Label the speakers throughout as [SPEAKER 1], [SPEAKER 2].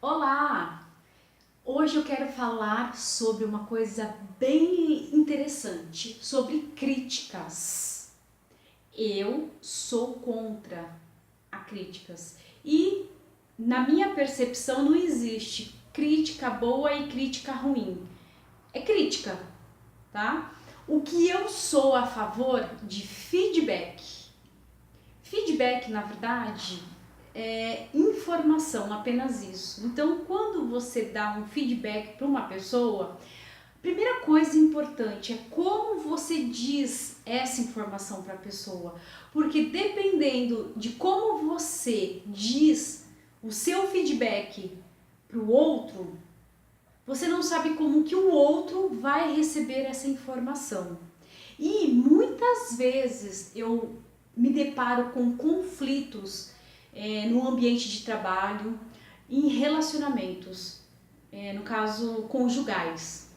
[SPEAKER 1] Olá! Hoje eu quero falar sobre uma coisa bem interessante, sobre críticas. Eu sou contra a críticas e na minha percepção não existe crítica boa e crítica ruim. É crítica, tá? O que eu sou a favor de feedback. Feedback, na verdade, é informação, apenas isso. Então, quando você dá um feedback para uma pessoa, primeira coisa importante é como você diz essa informação para a pessoa, porque dependendo de como você diz o seu feedback para o outro, você não sabe como que o outro vai receber essa informação. E muitas vezes eu me deparo com conflitos no ambiente de trabalho, em relacionamentos, no caso conjugais.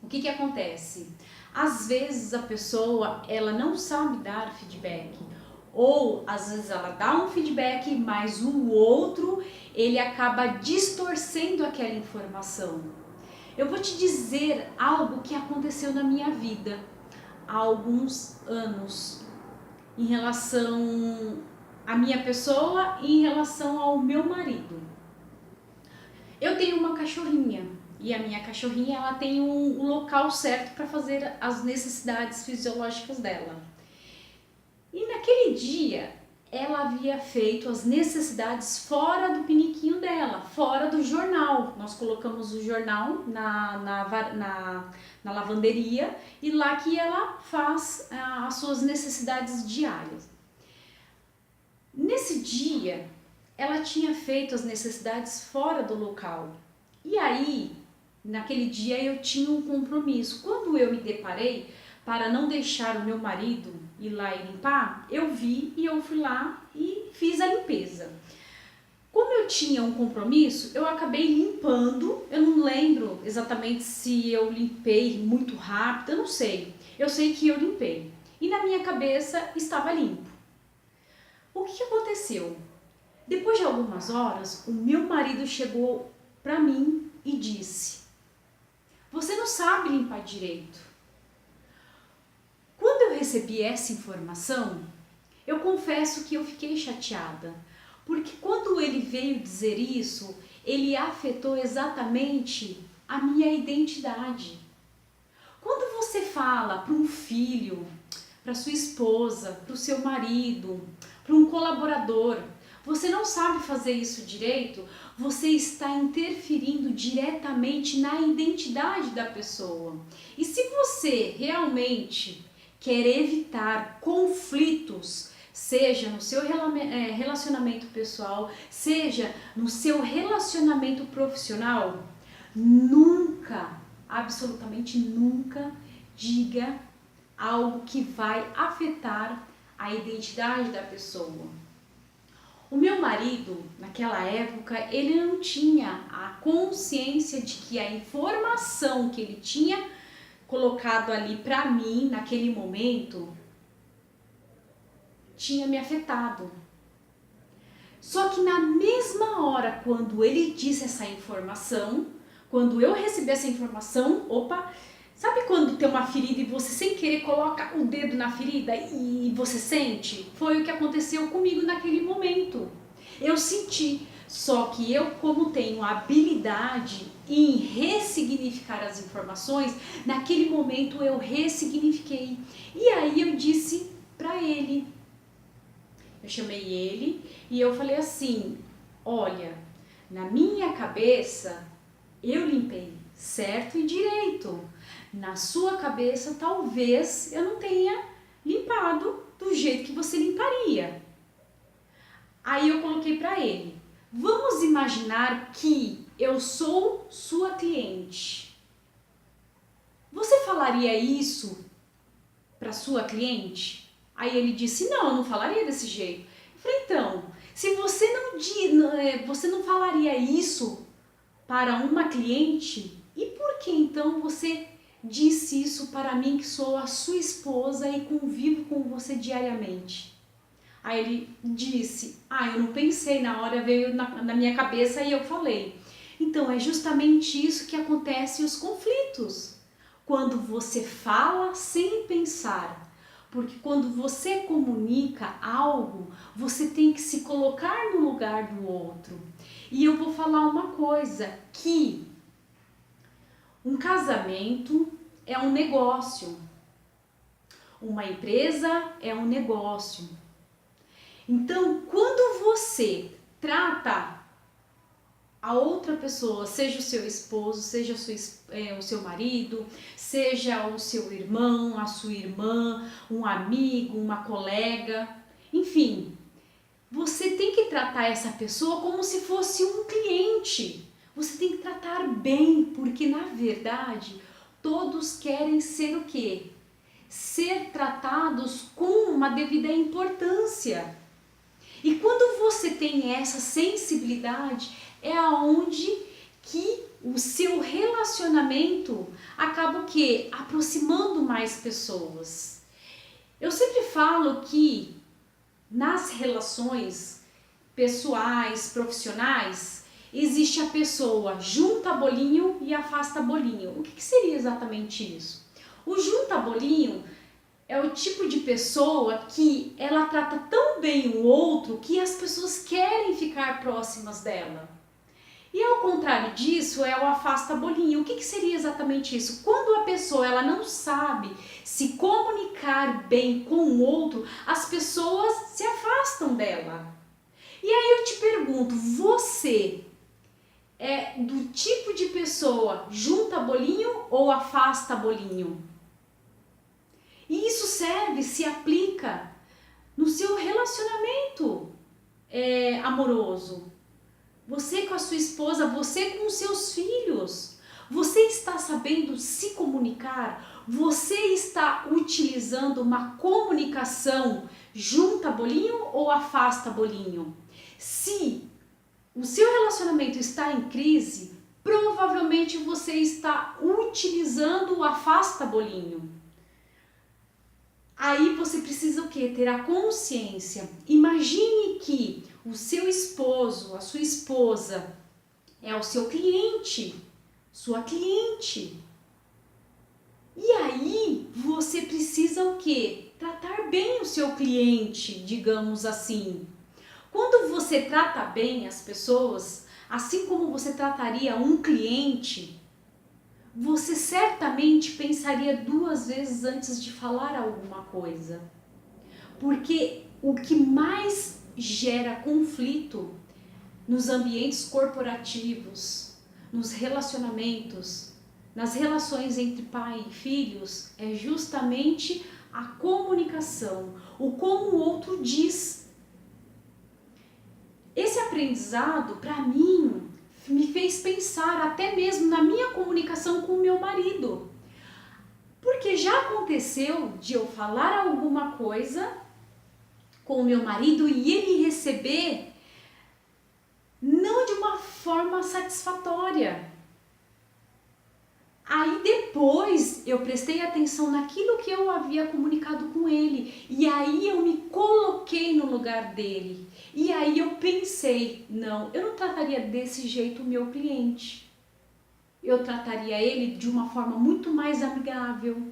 [SPEAKER 1] O que acontece? Às vezes a pessoa ela não sabe dar feedback, ou às vezes ela dá um feedback, mas o outro ele acaba distorcendo aquela informação. Eu vou te dizer algo que aconteceu na minha vida há alguns anos em relação à minha pessoa e em relação ao meu marido. Eu tenho uma cachorrinha e a minha cachorrinha ela tem um local certo para fazer as necessidades fisiológicas dela. E naquele dia ela havia feito as necessidades fora do piniquinho dela, fora do jornal. Nós colocamos o jornal na lavanderia e lá que ela faz as suas necessidades diárias. Nesse dia, ela tinha feito as necessidades fora do local. E aí, naquele dia eu tinha um compromisso. Quando eu me deparei para não deixar o meu marido ir lá e limpar, eu vi e eu fui lá e fiz a limpeza. Como eu tinha um compromisso, eu acabei limpando. Eu não lembro exatamente se eu limpei muito rápido, eu não sei. Eu sei que eu limpei. E na minha cabeça estava limpo. O que aconteceu? Depois de algumas horas, o meu marido chegou para mim e disse: "Você não sabe limpar direito." Quando eu recebi essa informação, eu confesso que eu fiquei chateada, porque quando ele veio dizer isso, ele afetou exatamente a minha identidade. Quando você fala para um filho, para sua esposa, para o seu marido, para um colaborador, você não sabe fazer isso direito, você está interferindo diretamente na identidade da pessoa. E se você realmente quer evitar conflitos, seja no seu relacionamento pessoal, seja no seu relacionamento profissional, nunca, absolutamente nunca, diga algo que vai afetar a identidade da pessoa. O meu marido, naquela época, ele não tinha a consciência de que a informação que ele tinha colocado ali para mim, naquele momento, tinha me afetado. Só que na mesma hora, quando ele disse essa informação, quando eu recebi essa informação, opa, sabe quando tem uma ferida e você sem querer coloca o dedo na ferida e você sente? Foi o que aconteceu comigo naquele momento. Eu senti, só que eu, como tenho habilidade em ressignificar as informações, naquele momento eu ressignifiquei. E aí eu disse para ele, eu chamei ele e eu falei assim: "Olha, na minha cabeça eu limpei certo e direito. Na sua cabeça talvez eu não tenha limpado do jeito que você limparia." Aí eu coloquei para ele: "Vamos imaginar que eu sou sua cliente. Você falaria isso para sua cliente?" Aí ele disse: "Não, eu não falaria desse jeito." Eu falei: "Então, se você não falaria isso para uma cliente, e por que então você disse isso para mim que sou a sua esposa e convivo com você diariamente?" Aí ele disse: "Eu não pensei, na hora veio na minha cabeça e eu falei." Então é justamente isso que acontece os conflitos. Quando você fala sem pensar. Porque quando você comunica algo, você tem que se colocar no lugar do outro. E eu vou falar uma coisa, que um casamento é um negócio. Uma empresa é um negócio. Então, quando você trata a outra pessoa, seja o seu esposo, seja o seu marido, seja o seu irmão, a sua irmã, um amigo, uma colega, enfim, você tem que tratar essa pessoa como se fosse um cliente. Você tem que tratar bem, porque na verdade todos querem ser o quê? Ser tratados com uma devida importância. E quando você tem essa sensibilidade, é aonde que o seu relacionamento acaba o quê? Aproximando mais pessoas. Eu sempre falo que nas relações pessoais, profissionais, existe a pessoa junta bolinho e afasta bolinho. O que seria exatamente isso? O junta bolinho é o tipo de pessoa que ela trata tão bem o outro que as pessoas querem ficar próximas dela. E ao contrário disso é o afasta bolinho. O que seria exatamente isso? Quando a pessoa ela não sabe se comunicar bem com o outro, as pessoas se afastam dela. E aí eu te pergunto, você é do tipo de pessoa junta bolinho ou afasta bolinho? E isso serve, se aplica no seu relacionamento amoroso. Você com a sua esposa, você com os seus filhos. Você está sabendo se comunicar? Você está utilizando uma comunicação junta bolinho ou afasta bolinho? Se o seu relacionamento está em crise, provavelmente você está utilizando o afasta bolinho. Aí você precisa o quê? Ter a consciência. Imagine que o seu esposo, a sua esposa, é o seu cliente, sua cliente. E aí você precisa o quê? Tratar bem o seu cliente, digamos assim. Quando você trata bem as pessoas, assim como você trataria um cliente, você certamente pensaria 2 vezes antes de falar alguma coisa. Porque o que mais gera conflito nos ambientes corporativos, nos relacionamentos, nas relações entre pai e filhos, é justamente a comunicação, o como o outro diz. Esse aprendizado, para mim, me fez pensar até mesmo na minha comunicação com o meu marido. Porque já aconteceu de eu falar alguma coisa com o meu marido e ele receber não de uma forma satisfatória. Aí depois eu prestei atenção naquilo que eu havia comunicado com ele e aí eu me coloquei no lugar dele. E aí eu pensei, não, eu não trataria desse jeito o meu cliente. Eu trataria ele de uma forma muito mais amigável.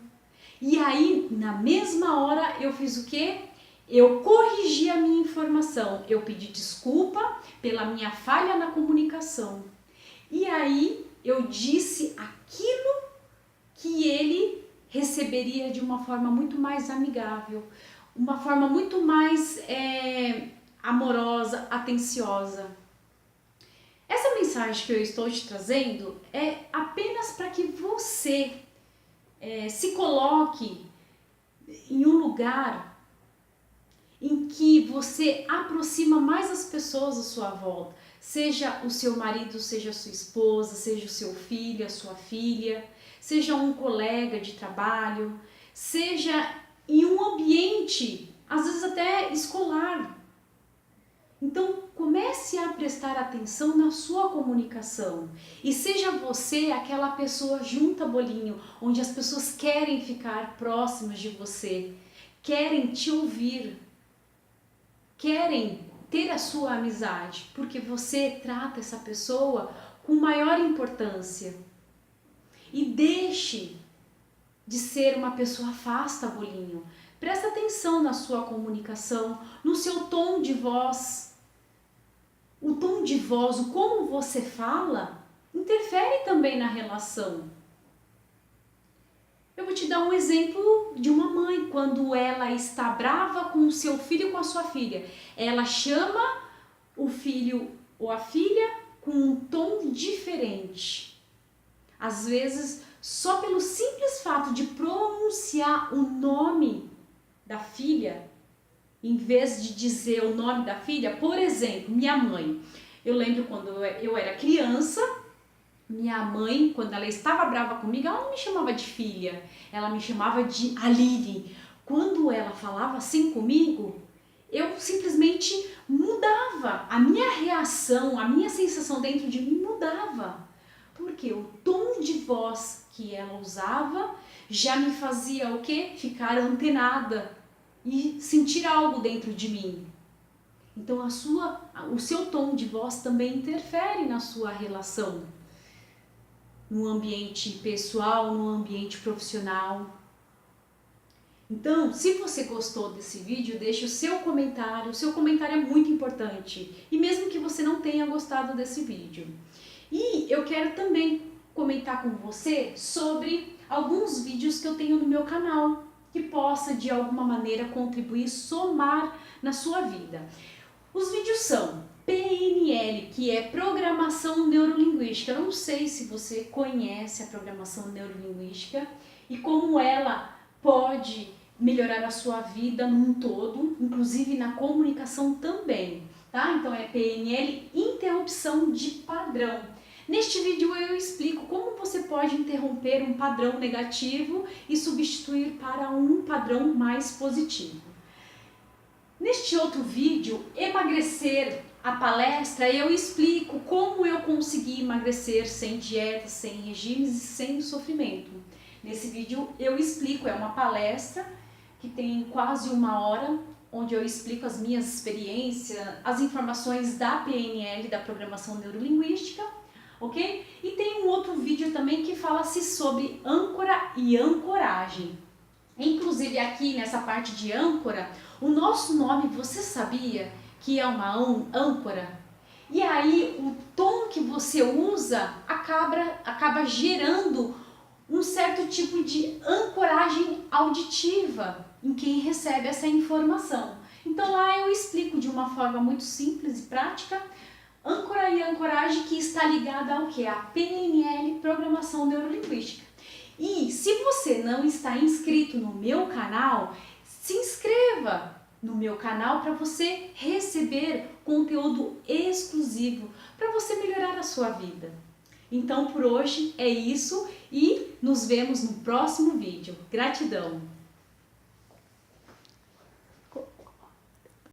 [SPEAKER 1] E aí, na mesma hora, eu fiz o quê? Eu corrigi a minha informação. Eu pedi desculpa pela minha falha na comunicação. E aí, eu disse aquilo que ele receberia de uma forma muito mais amigável, uma forma muito mais amorosa, atenciosa. Essa mensagem que eu estou te trazendo é apenas para que você se coloque em um lugar em que você aproxima mais as pessoas à sua volta, seja o seu marido, seja a sua esposa, seja o seu filho, a sua filha, seja um colega de trabalho, seja em um ambiente, às vezes até escolar. Então, comece a prestar atenção na sua comunicação e seja você aquela pessoa junta bolinho, onde as pessoas querem ficar próximas de você, querem te ouvir, querem ter a sua amizade, porque você trata essa pessoa com maior importância. E deixe de ser uma pessoa afasta, bolinho. Presta atenção na sua comunicação, no seu tom de voz. O tom de voz, o como você fala, interfere também na relação. Eu vou te dar um exemplo de uma mãe, quando ela está brava com o seu filho e com a sua filha. Ela chama o filho ou a filha com um tom diferente. Às vezes, só pelo simples fato de pronunciar o nome da filha, em vez de dizer o nome da filha, por exemplo, minha mãe. Eu lembro quando eu era criança, minha mãe, quando ela estava brava comigo, ela não me chamava de filha, ela me chamava de Aline. Quando ela falava assim comigo, eu simplesmente mudava. A minha reação, a minha sensação dentro de mim mudava. Porque o tom de voz que ela usava já me fazia o quê? Ficar antenada e sentir algo dentro de mim. Então o seu tom de voz também interfere na sua relação. No ambiente pessoal, no ambiente profissional. Então, se você gostou desse vídeo, deixe o seu comentário é muito importante, e mesmo que você não tenha gostado desse vídeo. E eu quero também comentar com você sobre alguns vídeos que eu tenho no meu canal, que possa de alguma maneira contribuir, somar na sua vida. Os vídeos são PNL, que é Programação Neurolinguística. Eu não sei se você conhece a Programação Neurolinguística e como ela pode melhorar a sua vida num todo, inclusive na comunicação também, tá? Então é PNL, Interrupção de Padrão. Neste vídeo eu explico como você pode interromper um padrão negativo e substituir para um padrão mais positivo. Neste outro vídeo, Emagrecer, a palestra, eu explico como eu consegui emagrecer sem dieta, sem regimes e sem sofrimento. Nesse vídeo eu explico, é uma palestra que tem quase 1 hora, onde eu explico as minhas experiências, as informações da PNL, da Programação Neurolinguística, ok? E tem um outro vídeo também que fala-se sobre âncora e ancoragem. Inclusive aqui nessa parte de âncora, o nosso nome, você sabia que é uma âncora? E aí o tom que você usa acaba gerando um certo tipo de ancoragem auditiva em quem recebe essa informação. Então lá eu explico de uma forma muito simples e prática, âncora e ancoragem, que está ligada ao que? A PNL, Programação Neurolinguística. E se você não está inscrito no meu canal, se inscreva no meu canal para você receber conteúdo exclusivo, para você melhorar a sua vida. Então por hoje é isso e nos vemos no próximo vídeo. Gratidão!